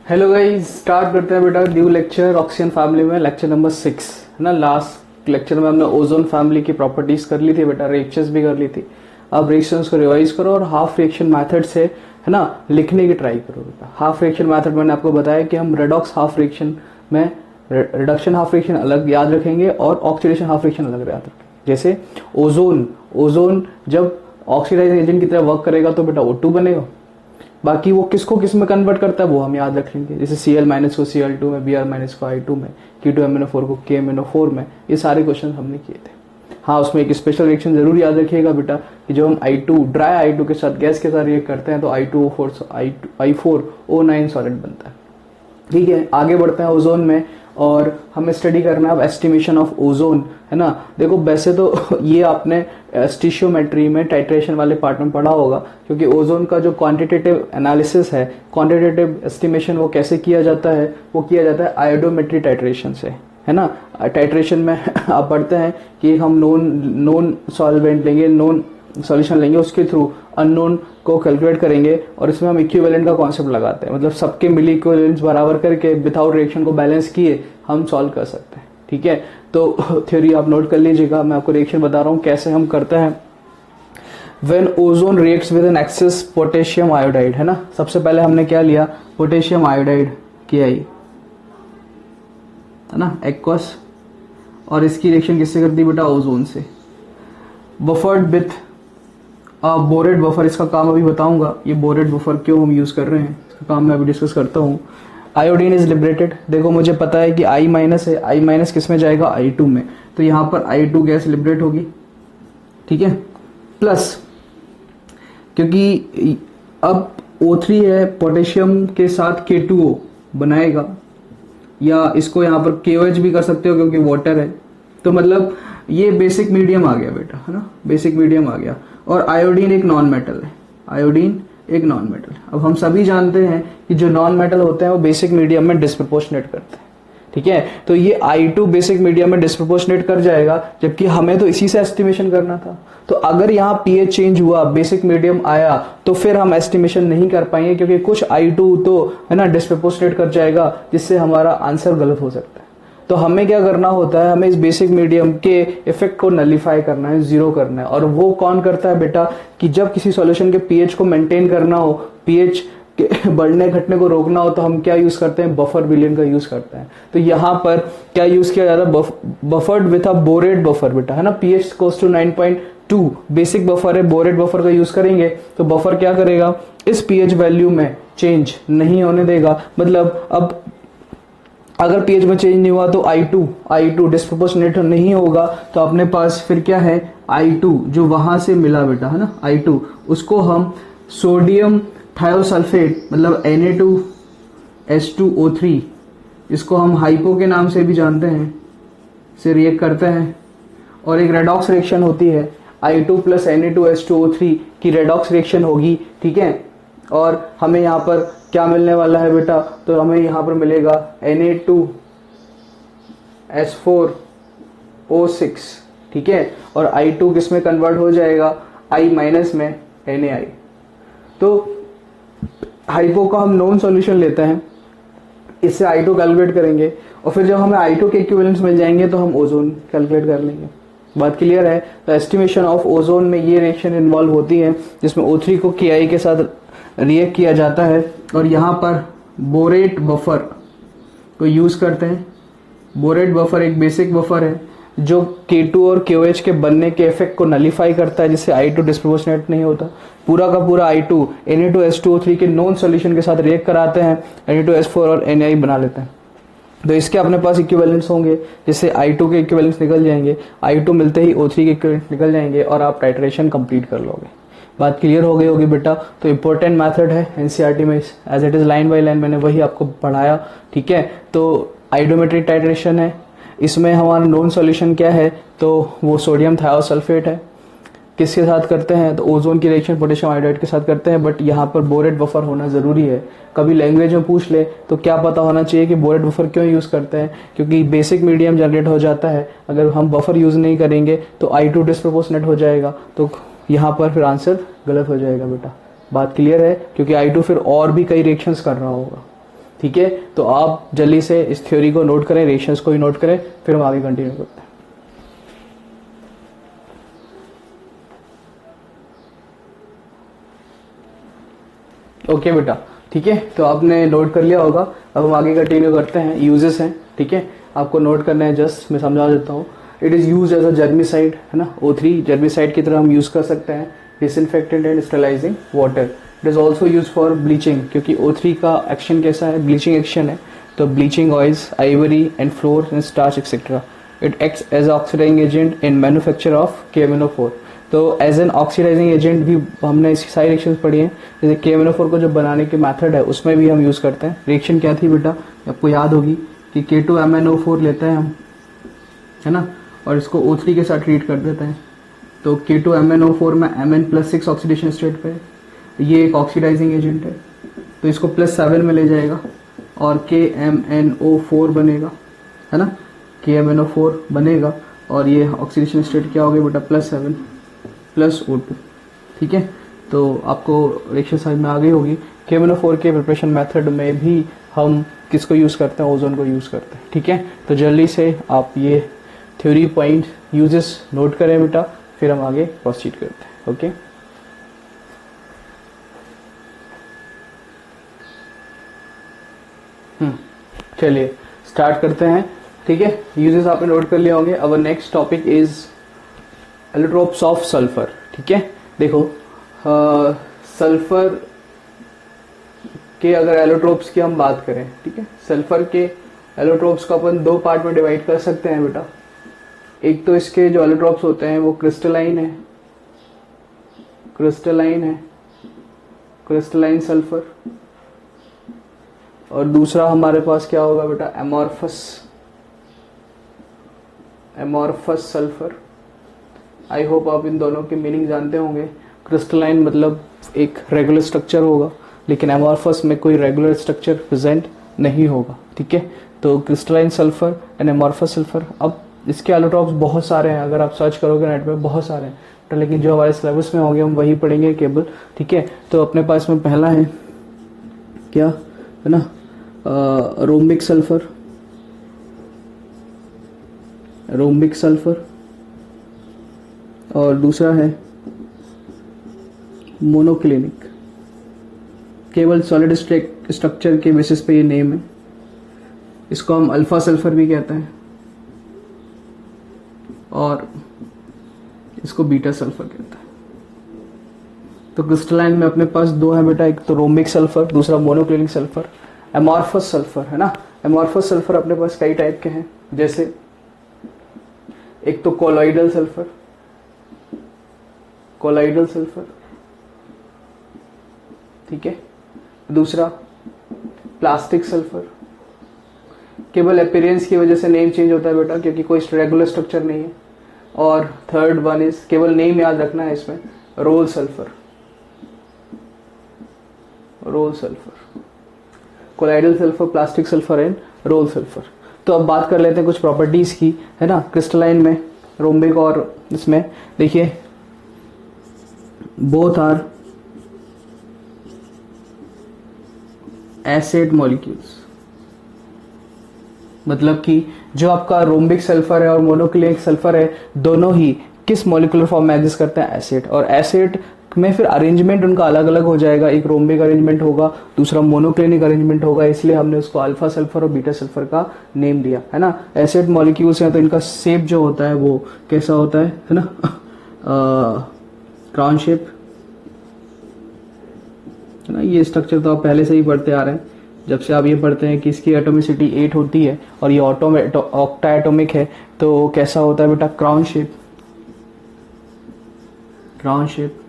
Hello guys, start करते हैं बेटा न्यू लेक्चर ऑक्सीजन फैमिली में, लेक्चर नंबर 6 है ना। लास्ट लेक्चर में हमने ओजोन फैमिली की प्रॉपर्टीज कर ली थी बेटा, रिएक्शंस भी कर ली थी। अब रिएक्शंस को रिवाइज करो और हाफ रिएक्शन मेथड से है ना लिखने की ट्राई करो बेटा। हाफ रिएक्शन मेथड मैंने आपको बताया कि हम रेडॉक्स हाफ रिएक्शन में रिडक्शन हाफ रिएक्शन अलग याद रखेंगे और ऑक्सीडेशन हाफ रिएक्शन अलग याद रखेंगे। जैसे ओजोन जब ऑक्सीडाइजिंग एजेंट की तरह वर्क करेगा तो बेटा O2 बनेगा। बाकी वो किसको किस में कन्वर्ट करता है वो हम याद रख लेंगे। जैसे Cl- को Cl2 में, Br- को I2 में, Q2MnO4 को KMnO4 में। ये सारे क्वेश्चन हमने किए थे। हाँ, उसमें एक स्पेशल रिएक्शन जरूर याद रखिएगा बेटा कि जब हम I2 ड्राई I2 के साथ गैस के साथ रिएक्ट करते हैं तो I4O9 सॉलिड बनता है। ठीक है, आगे बढ़ते हैं ओजोन में और हमें स्टडी करना है अब एस्टिमेशन ऑफ ओजोन, है ना। देखो वैसे तो ये आपने स्टिशियोमेट्री में टाइट्रेशन वाले पार्ट में पढ़ा होगा, क्योंकि ओजोन का जो क्वांटिटेटिव एनालिसिस है, क्वांटिटेटिव एस्टिमेशन वो कैसे किया जाता है, वो किया जाता है आयोडोमेट्री टाइट्रेशन से, है ना। टाइट्रेशन में आप पढ़ते हैं कि हम नोन सॉल्वेंट लेंगे, नोन सॉल्यूशन लेंगे, उसके थ्रू अननोन को कैलकुलेट करेंगे और इसमें हम इक्विवेलेंट का कॉन्सेप्ट लगाते हैं। मतलब सबके मिली इक्विवेलेंट्स बराबर करके विदाउट रिएक्शन को बैलेंस किए हम सॉल्व कर सकते हैं। ठीक है, तो थ्योरी आप नोट कर लीजिएगा, मैं आपको रिएक्शन बता रहा हूँ कैसे हम करते हैं। When ozone reacts with an excess potassium iodide, है ना। सबसे पहले हमने क्या लिया, पोटेशियम आयोडाइड KI, है ना, एक्वस, और इसकी रिएक्शन किससे करती बेटा, ओजोन से। बफर्ड विथ बोरेट बफर, इसका काम अभी बताऊंगा, ये बोरेट बफर क्यों हम यूज कर रहे हैं, इसका काम मैं अभी डिस्कस करता हूँ। आयोडीन इज लिबरेटेड, देखो मुझे पता है कि I- है, I- किस में जाएगा, I2 में, तो यहां पर I2 गैस लिबरेट होगी। ठीक है, प्लस क्योंकि अब O3 है, पोटेशियम के साथ K2O बनाएगा, या इसको यहां पर KOH भी कर सकते हो क्योंकि वाटर है, तो मतलब ये बेसिक मीडियम आ गया बेटा, है ना, बेसिक मीडियम आ गया। और आयोडीन एक नॉन मेटल है, आयोडीन एक नॉन मेटल। अब हम सभी जानते हैं कि जो नॉन मेटल होते हैं वो बेसिक मीडियम में डिस्प्रपोर्शनेट करते हैं। ठीक है, तो ये I2 बेसिक मीडियम में डिस्प्रपोर्शनेट कर जाएगा, जबकि हमें तो इसी से एस्टिमेशन करना था। तो अगर यहाँ pH चेंज हुआ, बेसिक मीडियम आया, तो फिर हम एस्टिमेशन नहीं कर पाएंगे, क्योंकि कुछ I2 तो है ना डिस्प्रपोर्शनेट कर जाएगा, जिससे हमारा आंसर गलत हो सकता है। तो हमें क्या करना होता है, हमें इस बेसिक मीडियम के इफेक्ट को नलिफाई करना है, जीरो करना है। और वो कौन करता है बेटा, कि जब किसी सॉल्यूशन के पीएच को मेंटेन करना हो, पीएच के बढ़ने घटने को रोकना हो, तो हम क्या यूज करते हैं, बफर विलियन का यूज करते हैं। तो यहाँ पर क्या यूज किया जाता है, buffered with a borate buffer बेटा, है ना। PH goes to 9.2, basic buffer है, बोरेट बफर का यूज करेंगे तो बफर क्या करेगा, इस पीएच वैल्यू में चेंज नहीं होने देगा। मतलब अब अगर पीएच में चेंज नहीं हुआ तो I2 डिस्प्रोपोर्शनेट नहीं होगा, तो अपने पास फिर क्या है, I2 जो वहां से मिला बेटा, है ना, I2 उसको हम सोडियम थायोसल्फेट मतलब Na2H2O3, इसको हम हाइपो के नाम से भी जानते हैं, से रिएक्ट करते हैं। और एक रेडॉक्स रिएक्शन होती है, I2 प्लस Na2H2O3 की रेडॉक्स रिएक्शन होगी। ठीक है, और हमें यहाँ पर क्या मिलने वाला है बेटा, तो हमें यहाँ पर मिलेगा Na2S4O6। ठीक है, और I2 किस में कन्वर्ट हो जाएगा, I- में Na। तो हाइपो का हम नॉन सॉल्यूशन लेते हैं, इससे I2 कैलकुलेट करेंगे, और फिर जब हमें I2 के इक्विवेलेंट्स मिल जाएंगे तो हम ओजोन कैलकुलेट कर लेंगे। बात क्लियर है। तो एस्टिमेशन ऑफ ओजोन में ये रिएक्शन इन्वॉल्व होती है, जिसमें O3 को KI के साथ रिएक्ट किया जाता है, और यहाँ पर बोरेट बफर को यूज करते हैं। बोरेट बफर एक बेसिक बफर है जो K2 और KOH के बनने के इफेक्ट को नलिफाई करता है, जिससे I2 डिस्प्रोपोर्शनेट नहीं होता। पूरा का पूरा I2 Na2H2O3 के नॉन सॉल्यूशन के साथ रिएक्ट कराते हैं, Na2S4 और Na बना लेते हैं। तो इसके अपने पास इक्विवेलेंट्स होंगे, जिससे I2 के इक्विवेलेंट्स निकल जाएंगे, I2 मिलते ही O3 के इक्विवेलेंट्स निकल जाएंगे, और आप टाइट्रेशन कंप्लीट कर लोगे। बात क्लियर हो गई होगी बेटा। तो इम्पोर्टेंट मेथड है एनसीईआरटी में, as it is line by line मैंने वही आपको पढ़ाया। ठीक है, तो आयोडोमेट्रिक टाइट्रेशन है, इसमें हमारा नॉन सॉल्यूशन क्या है, तो वो सोडियम थायोसल्फेट है। किसके साथ करते हैं, तो ओजोन की रिएक्शन पोटेशियम आयोडाइड के साथ करते हैं, बट यहाँ पर बोरेट बफर होना जरूरी है। कभी लैंग्वेज में पूछ ले तो क्या पता होना चाहिए कि बोरेट बफर क्यों यूज करते हैं, क्योंकि बेसिक मीडियम जनरेट हो जाता है। अगर हम बफर यूज नहीं करेंगे तो I2 डिस्प्रोपोर्शनेट हो जाएगा, तो यहाँ पर फिर आंसर गलत हो जाएगा बेटा। बात क्लियर है, क्योंकि I2 फिर और भी कई रिएक्शंस कर रहा होगा। ठीक है, तो आप जल्दी से इस थ्योरी को नोट करें, रिएक्शंस को ही नोट करें, फिर हम आगे कंटिन्यू करते हैं। ओके बेटा, ठीक है, तो आपने नोट कर लिया होगा। अब हम आगे कंटिन्यू करते हैं। यूजेस हैं, ठीक है, आपको नोट करना है, जस्ट मैं समझा देता हूँ। It is use as a germicide, है ना, O3 जर्मिसाइड की तरह हम यूज़ कर सकते हैं। Disinfectant and sterilising water. It is also use for bleaching, क्योंकि O3 का एक्शन कैसा है, ब्लीचिंग एक्शन है, तो bleaching oils, ivory and flour and starch etcetera. It acts as oxidising agent in manufacture of KMnO4। तो as an oxidising agent भी हमने इसकी सारी रिएक्शन पढ़ी हैं। जैसे KMnO4 को जो बनाने के मेथड है उसमें भी हम यूज़ करते हैं। रिएक्शन क्या थी बेटा, आपको याद होगी कि K2MnO4 लेते हैं हम, है ना, और इसको O3 के साथ ट्रीट कर देते हैं। तो K2MnO4 में Mn+6 ऑक्सीडेशन स्टेट पे, ये एक ऑक्सीडाइजिंग एजेंट है, तो इसको +7 में ले जाएगा और KMnO4 बनेगा, है ना, KMnO4 बनेगा और ये ऑक्सीडेशन स्टेट क्या हो गया बेटा, +7 + O2, ठीक है। तो आपको रिएक्शन समझ में आ गई होगी। KMnO4 के प्रिपरेशन मेथड में भी हम किसको यूज़ करते हैं, ओजोन को यूज़ करते हैं, ठीक है। तो जल्दी से आप ये थ्योरी पॉइंट यूजेस नोट करें बेटा, फिर हम आगे प्रोसीड करते हैं। ओके, चलिए स्टार्ट करते हैं, ठीक है। यूजेस आपने नोट कर लिए होंगे। Our next topic is allotropes of sulphur, ठीक है। देखो सल्फर के अगर एलोट्रोप्स की हम बात करें, ठीक है, सल्फर के एलोट्रोप्स को अपन 2 पार्ट में डिवाइड कर सकते हैं बेटा। एक तो इसके जो एलोट्रोप्स होते हैं वो क्रिस्टलाइन है, क्रिस्टलाइन सल्फर, और दूसरा हमारे पास क्या होगा बेटा, एमॉर्फस सल्फर। आई होप आप इन दोनों के मीनिंग जानते होंगे। क्रिस्टलाइन मतलब एक रेगुलर स्ट्रक्चर होगा, लेकिन एमॉर्फस में कोई रेगुलर स्ट्रक्चर प्रेजेंट नहीं होगा, ठीक है। तो crystalline sulphur and amorphous sulphur. अब इसके एलोट्रोप्स बहुत सारे हैं, अगर आप सर्च करोगे नेट पे बहुत सारे हैं, तो लेकिन जो हमारे सिलेबस में होंगे हम वही पढ़ेंगे केवल, ठीक है। तो अपने पास में पहला है क्या, है ना, रोम्बिक सल्फर, और दूसरा है मोनोक्लिनिक। केवल सॉलिड स्ट्रक्चर के बेसिस पे ये नेम है। इसको हम अल्फा सल्फर भी कहते हैं और इसको बीटा सल्फर कहते हैं। तो क्रिस्टलाइन में अपने पास 2 है बेटा, एक तो रोम्बिक सल्फर, दूसरा मोनोक्लिनिक सल्फर। एमॉर्फस सल्फर, है ना, एमॉर्फस सल्फर अपने पास कई टाइप के हैं, जैसे एक तो कोलॉइडल सल्फर, ठीक है। दूसरा प्लास्टिक सल्फर, केवल अपीयरेंस की वजह से नेम चेंज होता है बेटा, क्योंकि कोई रेगुलर स्ट्रक्चर नहीं है। और थर्ड वन इज, केवल नेम याद रखना है इसमें, roll sulphur, colloidal sulphur, plastic sulphur and roll sulphur. तो अब बात कर लेते हैं कुछ प्रॉपर्टीज की, है ना। क्रिस्टलाइन में, रोम्बिक और इसमें देखिए, बोथ आर एसिड मॉलिक्यूल्स, मतलब कि जो आपका रोम्बिक सल्फर है और मोनोक्लिनिक सल्फर है, दोनों ही किस मॉलिक्यूलर फॉर्म में एग्जिस्ट करते हैं, एसिड। और एसिड में फिर अरेंजमेंट उनका अलग अलग हो जाएगा, एक रोम्बिक अरेंजमेंट होगा, दूसरा मोनोक्लिनिक अरेंजमेंट होगा, इसलिए हमने उसको अल्फा सल्फर और बीटा सल्फर का नेम दिया, है ना। एसिड मॉलिक्यूल्स हैं तो इनका शेप जो होता है वो कैसा होता है ना, क्राउन शेप, है ना। ये स्ट्रक्चर तो आप पहले से ही पढ़ते आ रहे हैं, जब से आप ये पढ़ते हैं कि इसकी एटोमिसिटी 8 होती है और ये ऑक्टा एटॉमिक है, तो कैसा होता है बेटा, क्राउन शेप।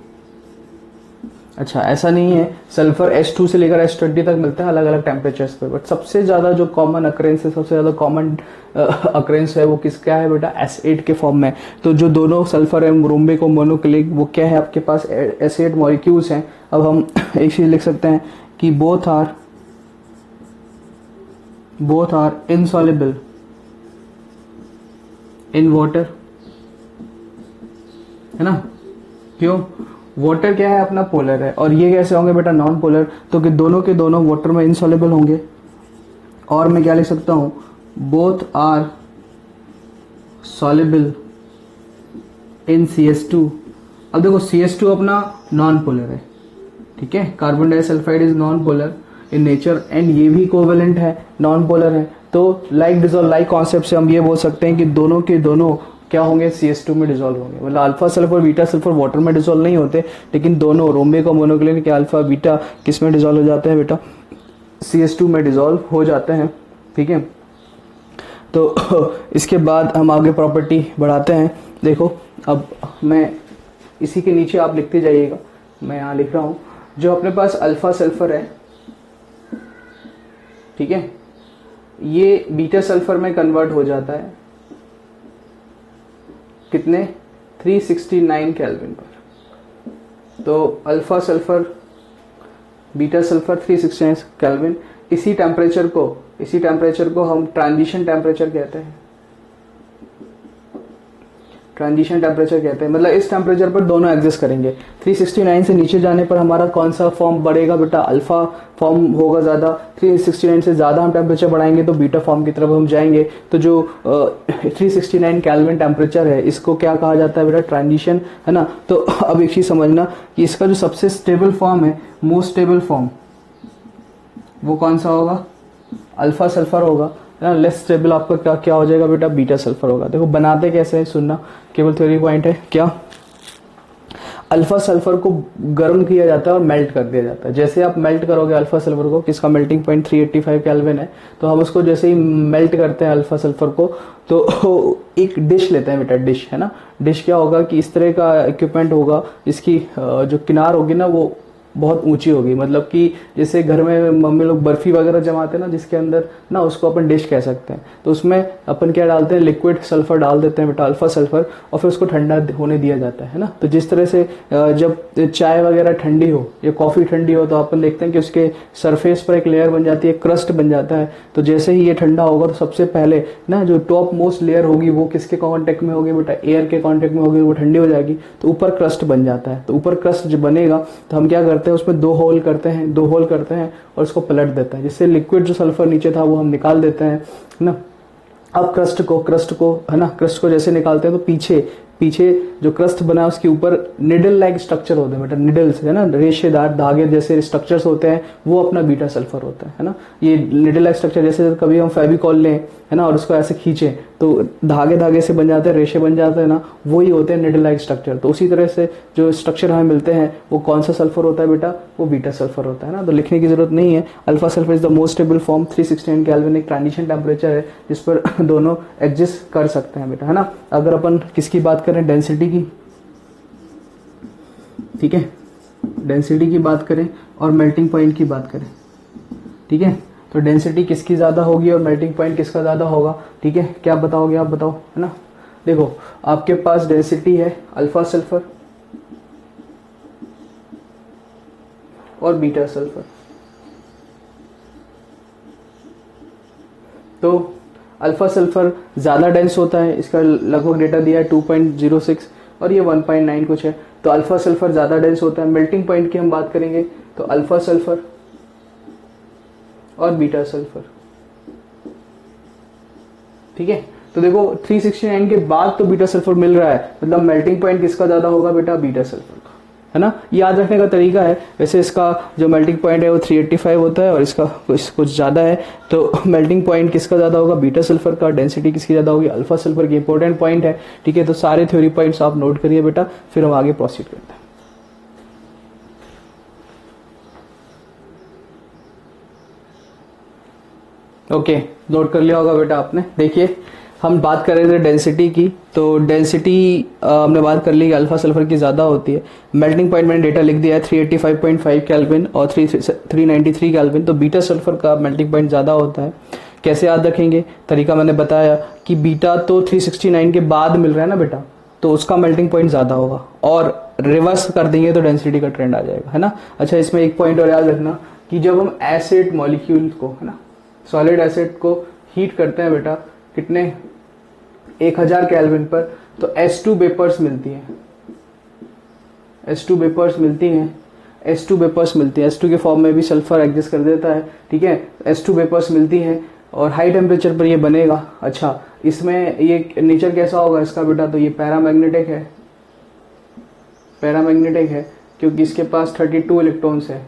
अच्छा, ऐसा नहीं है, सल्फर H2 से लेकर H20 तक मिलता है अलग अलग टेम्परेचर्स पे, बट सबसे ज्यादा जो कॉमन अकरेंस है, सबसे ज्यादा कॉमन अकरेंस है वो किसका है बेटा, S8 के फॉर्म में। तो जो दोनों सल्फर है, रोम्बिक और मोनोक्लिनिक, वो क्या है आपके पास, S8 मॉलिक्यूल्स हैं। अब हम एक चीज लिख सकते हैं कि both are insoluble in water, है ना। क्यों, वाटर क्या है अपना, पोलर है, और ये कैसे होंगे बेटा, नॉन पोलर, तो कि दोनों के दोनों वाटर में इनसॉल्युबल होंगे और मैं क्या लिख सकता हूँ, both are soluble in CH2। अब देखो CH2 अपना नॉन पोलर है, ठीक है, carbon disulphide is non polar in nature and ये भी कोवेलेंट है, नॉन पोलर है। तो लाइक डिजोल्व लाइक कॉन्सेप्ट से हम ये बोल सकते हैं कि दोनों के दोनों क्या होंगे, CH2 में डिजोल्व होंगे। मतलब alpha sulphur beta sulphur water में डिजोल्व नहीं होते, लेकिन दोनों रोम्बिक और मोनोक्लिनिक के अल्फा बीटा किस में डिजोल्व हो जाते हैं बेटा, CH2 में डिजोल्व हो जाते हैं, ठीक है। तो इसके बाद हम आगे प्रॉपर्टी बढ़ाते हैं। देखो अब मैं इसी के नीचे आप लिखते जाइएगा, मैं यहाँ लिख रहा हूँ, जो अपने पास अल्फा सल्फर है, ठीक है, ये बीटा सल्फर में कन्वर्ट हो जाता है कितने, 369 केल्विन पर। तो alpha sulphur beta sulphur 369 kelvin, इसी टेम्परेचर को हम ट्रांजिशन टेम्परेचर कहते हैं, ट्रांजिशन टेम्परेचर कहते हैं। मतलब इस टेम्परेचर पर दोनों एग्जिस्ट करेंगे। 369 से नीचे जाने पर हमारा कौन सा फॉर्म बढ़ेगा बेटा, अल्फा फॉर्म होगा ज़्यादा। 369 से ज़्यादा हम टेम्परेचर बढ़ाएंगे तो बीटा फॉर्म की तरफ हम जाएंगे। तो जो 369 केल्विन टेम्परेचर है, इसको क्या कहा जाता है बेटा, ट्रांजिशन, है ना। तो अब एक चीज़ समझना कि इसका जो सबसे स्टेबल फॉर्म है, मोस्ट स्टेबल फॉर्म, वो कौन सा होगा, अल्फा सल्फर होगा, है ना। लेस स्टेबल आपका क्या हो जाएगा बेटा, बीटा सल्फर होगा। देखो बनाते कैसे है, सुनना, केवल थ्योरी पॉइंट है। क्या, अल्फा सल्फर को गर्म किया जाता है और मेल्ट कर दिया जाता है। जैसे आप मेल्ट करोगे अल्फा सल्फर को, किसका मेल्टिंग पॉइंट 385 केल्विन है, तो हम उसको जैसे ही मेल्ट करते हैं अल्फा सल्फर को, तो एक डिश लेते हैं बेटा, डिश, है ना। डिश क्या होगा कि इस तरह का इक्विपमेंट होगा, इसकी जो किनार होगी ना वो बहुत ऊंची होगी। मतलब कि जैसे घर में मम्मी लोग बर्फी वगैरह जमाते हैं ना, जिसके अंदर ना, उसको अपन डिश कह सकते हैं। तो उसमें अपन क्या डालते हैं, लिक्विड सल्फर डाल देते हैं बेटा, अल्फा सल्फर, और फिर उसको ठंडा होने दिया जाता है ना। तो जिस तरह से जब चाय वगैरह ठंडी हो या कॉफी ठंडी हो, तो अपन देखते हैं कि उसके सरफेस पर एक लेयर बन जाती है, क्रस्ट बन जाता है। तो जैसे ही ये ठंडा होगा तो सबसे पहले ना जो टॉप मोस्ट लेयर होगी वो किसके कांटेक्ट में होगी बेटा, एयर के कांटेक्ट में होगी, वो ठंडी हो जाएगी, तो ऊपर क्रस्ट बन जाता है। तो ऊपर क्रस्ट जब बनेगा तो हम क्या करते हैं, उसमें दो होल करते हैं और उसको पलट देते हैं, जिससे लिक्विड जो सल्फर नीचे था वो हम निकाल देते हैं ना। अब क्रस्ट को है ना, क्रस्ट को जैसे निकालते हैं तो पीछे जो क्रस्ट बना है उसके ऊपर निडल लाइक स्ट्रक्चर होते हैं बेटा, निडल्स, है ना, रेशेदार धागे जैसे स्ट्रक्चर्स होते हैं, वो अपना बीटा सल्फर होता है ना। ये निडल लाइक स्ट्रक्चर, जैसे कभी हम फेविकॉल लें, है ना, और उसको ऐसे खींचें तो धागे से बन जाते हैं, रेशे बन जाते हैं ना, वही होते हैं निडल लाइक स्ट्रक्चर। तो उसी तरह से जो स्ट्रक्चर हमें मिलते हैं वो कौन सा सल्फर होता है बेटा, वो बीटा सल्फर होता है ना। तो लिखने की जरूरत नहीं है। Alpha sulphur is the most stable form, 369 kelvin एक ट्रांजिशन टेम्परेचर है जिस पर दोनों एग्जिस्ट कर सकते हैं बेटा, है ना। अगर अपन किसकी बात करें, डेंसिटी की, ठीक है, डेंसिटी की बात करें और मेल्टिंग पॉइंट की बात करें, ठीक है, तो डेंसिटी किसकी ज्यादा होगी और मेल्टिंग पॉइंट किसका ज्यादा होगा, ठीक है, क्या बताओगे आप, बताओ, है ना। देखो आपके पास डेंसिटी है अल्फा सल्फर और बीटा सल्फर, तो अल्फा सल्फर ज्यादा डेंस होता है, इसका लगभग डेटा दिया है 2.06 और ये 1.9 कुछ है। तो अल्फा सल्फर ज्यादा डेंस होता है। मेल्टिंग पॉइंट की हम बात करेंगे तो अल्फा सल्फर और बीटा सल्फर, ठीक है। तो देखो 369 के बाद तो बीटा सल्फर मिल रहा है, मतलब मेल्टिंग पॉइंट किसका ज्यादा होगा बेटा, बीटा सल्फर का, है ना। याद रखने का तरीका है, वैसे इसका जो मेल्टिंग पॉइंट है वो 385 होता है और इसका कुछ ज्यादा है। तो मेल्टिंग पॉइंट किसका ज्यादा होगा, बीटा सल्फर का। डेंसिटी किसकी ज्यादा होगी, अल्फा सल्फर की। इंपॉर्टेंट पॉइंट है, ठीक है। तो सारे थ्योरी पॉइंट्स आप नोट करिए बेटा, फिर हम आगे प्रोसीड करते हैं। ओके, नोट कर लिया होगा बेटा आपने। देखिए हम बात कर रहे थे डेंसिटी की, तो डेंसिटी हमने बात कर ली कि अल्फा सल्फर की ज़्यादा होती है। मेल्टिंग पॉइंट मैंने डेटा लिख दिया है 385.5 केल्विन और 393 केल्विन। तो बीटा सल्फर का मेल्टिंग पॉइंट ज़्यादा होता है। कैसे याद रखेंगे, तरीका मैंने बताया कि बीटा तो 369 के बाद मिल रहा है ना बेटा, तो उसका मेल्टिंग पॉइंट ज़्यादा होगा, और रिवर्स कर देंगे तो डेंसिटी का ट्रेंड आ जाएगा, है ना। अच्छा, इसमें एक पॉइंट और याद रखना कि जब हम एसिड मॉलिक्यूल को, है ना, सॉलिड एसिड को हीट करते हैं बेटा, कितने 1000 केल्विन पर, तो S2 वेपर्स मिलती हैं, S2 वेपर्स मिलती हैं, S2 वेपर्स मिलती हैं। S2 के फॉर्म में भी सल्फर एग्जिस्ट कर देता है, ठीक है। S2 वेपर्स मिलती हैं और हाई टेम्परेचर पर ये बनेगा। अच्छा, इसमें ये नेचर कैसा होगा इसका बेटा, तो ये पैरामैग्नेटिक है, पैरामैग्नेटिक है क्योंकि इसके पास 32 इलेक्ट्रॉन्स है।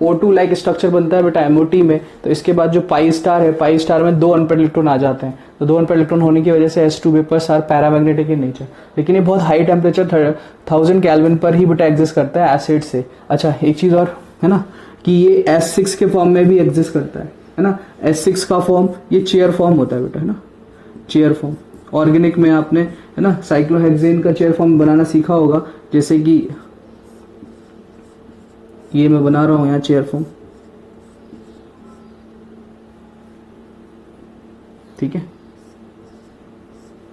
O2 लाइक स्ट्रक्चर बनता है बेटा MOT में, तो इसके बाद जो पाई स्टार है, पाई स्टार में 2 अनपेड इलेक्ट्रॉन आ जाते हैं, तो 2 अनपेड इलेक्ट्रॉन होने की वजह से S2 vapours are paramagnetic in nature. लेकिन ये बहुत हाई टेम्परेचर 1000 केल्विन पर ही बेटा एग्जिस्ट करता है एसिड से। अच्छा, एक चीज और है ना कि ये S6 के फॉर्म में भी एग्जिस्ट करता है ना। S6 का फॉर्म ये चेयर फॉर्म होता है बेटा, है ना, चेयर फॉर्म। ऑर्गेनिक में आपने है ना साइक्लोहेक्सेन का चेयर फॉर्म बनाना सीखा होगा, जैसे कि ये मैं बना रहा हूं यहाँ चेयर फॉर्म, ठीक है,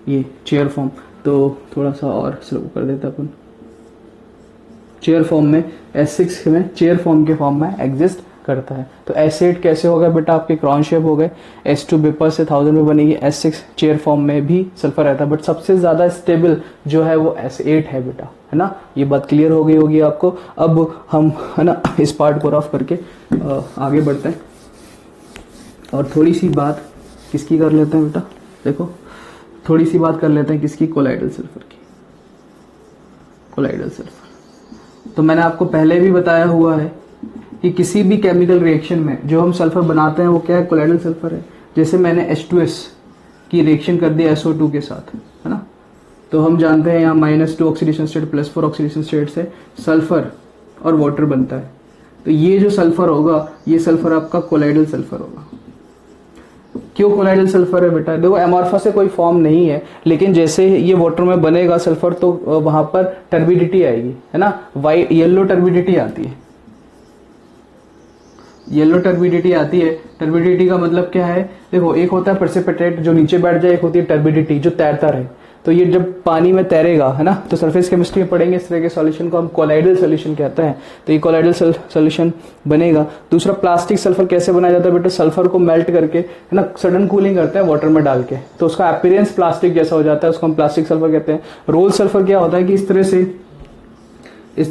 ये चेयर फॉर्म। तो थोड़ा सा और स्लो कर देते अपन। चेयर फॉर्म में S6 में चेयर फॉर्म के फॉर्म में एग्जिस्ट करता है। तो S8 कैसे होगा बेटा, आपके क्रॉन शेप हो गए, S2 वेपर से 1000 में बनेगी, S6 चेयर फॉर्म में भी सल्फर रहता है, बट सबसे ज्यादा स्टेबल जो है वो S8 है बेटा, है ना। ये बात क्लियर हो गई होगी आपको। अब हम है ना इस पार्ट को रफ करके आगे बढ़ते हैं और थोड़ी सी बात किसकी कर लेते हैं बेटा, देखो थोड़ी सी बात कर लेते हैं किसकी, कोलाइडल सल्फर की। कोलाइडल सल्फर तो मैंने आपको पहले भी बताया हुआ है कि किसी भी केमिकल रिएक्शन में जो हम सल्फर बनाते हैं वो क्या है, कोलाइडल सल्फर है। जैसे मैंने H2S की रिएक्शन कर दी SO2 के साथ, है ना, तो हम जानते हैं यहाँ -2 ऑक्सीडेशन स्टेट +4 ऑक्सीडेशन स्टेट से सल्फर और वाटर बनता है। तो ये जो सल्फर होगा, ये सल्फर आपका कोलाइडल सल्फर होगा। क्यों कोलाइडल सल्फर है बेटा, देखो एमॉर्फस से कोई फॉर्म नहीं है, लेकिन जैसे ये वाटर में बनेगा सल्फर तो वहां पर टर्बिडिटी आएगी, है ना, वाइट येलो टर्बिडिटी आती है, येलो टर्बिडिटी आती है। टर्बिडिटी का मतलब क्या है, देखो एक होता है प्रेसिपिटेट जो नीचे बैठ जाए, एक होती है टर्बिडिटी जो तैरता रहे। तो ये जब पानी में तैरेगा, है ना, तो सरफेस केमिस्ट्री में पढ़ेंगे इस तरह के सॉल्यूशन को हम कोलाइडल सॉल्यूशन कहते हैं। तो ये कोलाइडल सॉल्यूशन बनेगा। दूसरा, प्लास्टिक सल्फर कैसे बनाया जाता है बेटा, सल्फर को मेल्ट करके, है ना, सडन कूलिंग करते हैं वाटर में डाल के, तो उसका अपीयरेंस प्लास्टिक जैसा हो जाता है, उसको हम प्लास्टिक सल्फर कहते हैं। रोल सल्फर क्या होता है कि इस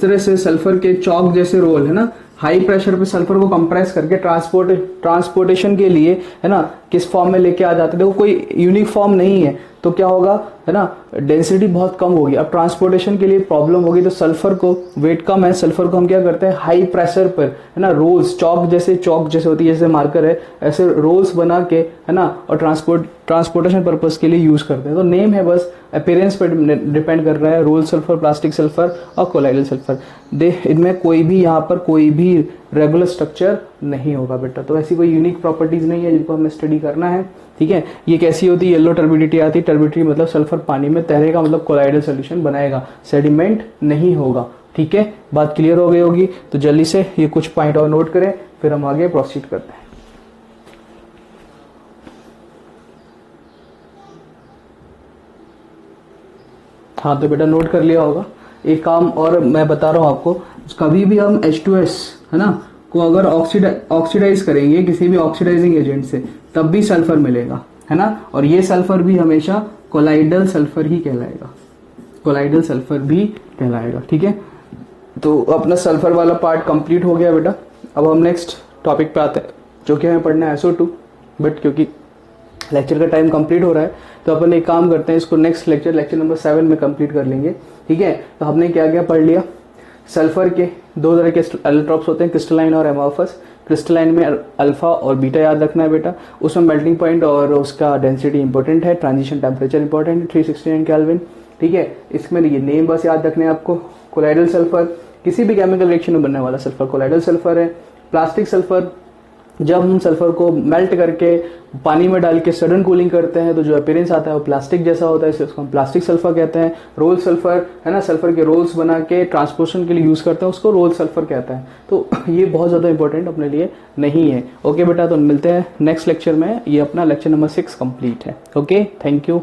तरह से सल्फर के चौक जैसे रोल, है ना, हाई प्रेशर पे सल्फर को कंप्रेस करके ट्रांसपोर्टेशन के लिए, है ना, किस फॉर्म में लेके आ जाते हैं। देखो कोई यूनिक फॉर्म नहीं है, तो क्या होगा, है ना, डेंसिटी बहुत कम होगी। अब ट्रांसपोर्टेशन के लिए प्रॉब्लम होगी, तो सल्फर को वेट कम है, सल्फर को हम क्या करते हैं हाई प्रेशर पर, है ना, रोल्स चौक जैसे होती है, जैसे मार्कर है, ऐसे रोल्स बना के, है ना, और ट्रांसपोर्टेशन पर्पस के लिए यूज करते हैं। तो नेम है बस, अपीयरेंस पर डिपेंड कर रहा है, रोल सल्फर, प्लास्टिक सल्फर और कोलाइडल सल्फर। इनमें कोई भी यहाँ पर कोई भी रेगुलर स्ट्रक्चर नहीं होगा बेटा, तो ऐसी कोई यूनिक प्रॉपर्टीज नहीं है जिनको हमें स्टडी करना है, ठीक है। ये कैसी होती है, येलो टर्बिडिटी आती है, टर्बिडिटी मतलब सल्फर पानी में तैरेगा, मतलब कोलाइडल सॉल्यूशन बनाएगा, सेडिमेंट नहीं होगा, ठीक है। बात क्लियर हो गई होगी। तो जल्दी से ये कुछ पॉइंट और नोट करें, फिर हम आगे प्रोसीड करते हैं। हाँ, तो बेटा नोट कर लिया होगा। एक काम और मैं बता रहा हूं आपको, कभी भी हम H2S, है ना, को अगर ऑक्सीडाइज करेंगे किसी भी ऑक्सीडाइजिंग एजेंट से, तब भी सल्फर मिलेगा, है ना, और ये सल्फर भी हमेशा कोलाइडल सल्फर ही कहलाएगा, कोलाइडल सल्फर भी कहलाएगा, ठीक है। तो अपना सल्फर वाला पार्ट कंप्लीट हो गया बेटा। अब हम नेक्स्ट टॉपिक पे आते हैं, जो कि हमें पढ़ना है SO2, बट क्योंकि लेक्चर का टाइम कंप्लीट हो रहा है, तो अपन एक काम करते हैं, इसको नेक्स्ट लेक्चर नंबर 7 में कंप्लीट कर लेंगे, ठीक है। तो हमने क्या क्या पढ़ लिया, सल्फर के 2 तरह के एलोट्रॉप्स होते हैं, क्रिस्टलाइन और एमॉर्फस। क्रिस्टलाइन में अल्फा और बीटा याद रखना है बेटा, उसमें मेल्टिंग पॉइंट और उसका डेंसिटी इंपॉर्टेंट है, ट्रांजिशन टेम्परेचर इंपॉर्टेंट है 369 केल्विन, ठीक है। इसमें ये नेम बस याद रखने हैं आपको। कोलाइडल सल्फर किसी भी केमिकल रिएक्शन में बनने वाला सल्फर कोलाइडल सल्फर है। प्लास्टिक सल्फर, जब हम सल्फर को मेल्ट करके पानी में डाल के सडन कूलिंग करते हैं तो जो अपीयरेंस आता है वो प्लास्टिक जैसा होता है, इसलिए उसको हम प्लास्टिक सल्फर कहते हैं। रोल सल्फर, है ना, सल्फर के रोल्स बना के ट्रांसपोर्टेशन के लिए यूज करते हैं, उसको रोल सल्फर कहते हैं। तो ये बहुत ज्यादा इंपॉर्टेंट अपने लिए नहीं है। ओके बेटा, तो मिलते हैं नेक्स्ट लेक्चर में। ये अपना लेक्चर नंबर 6 कंप्लीट है। Okay, thank you.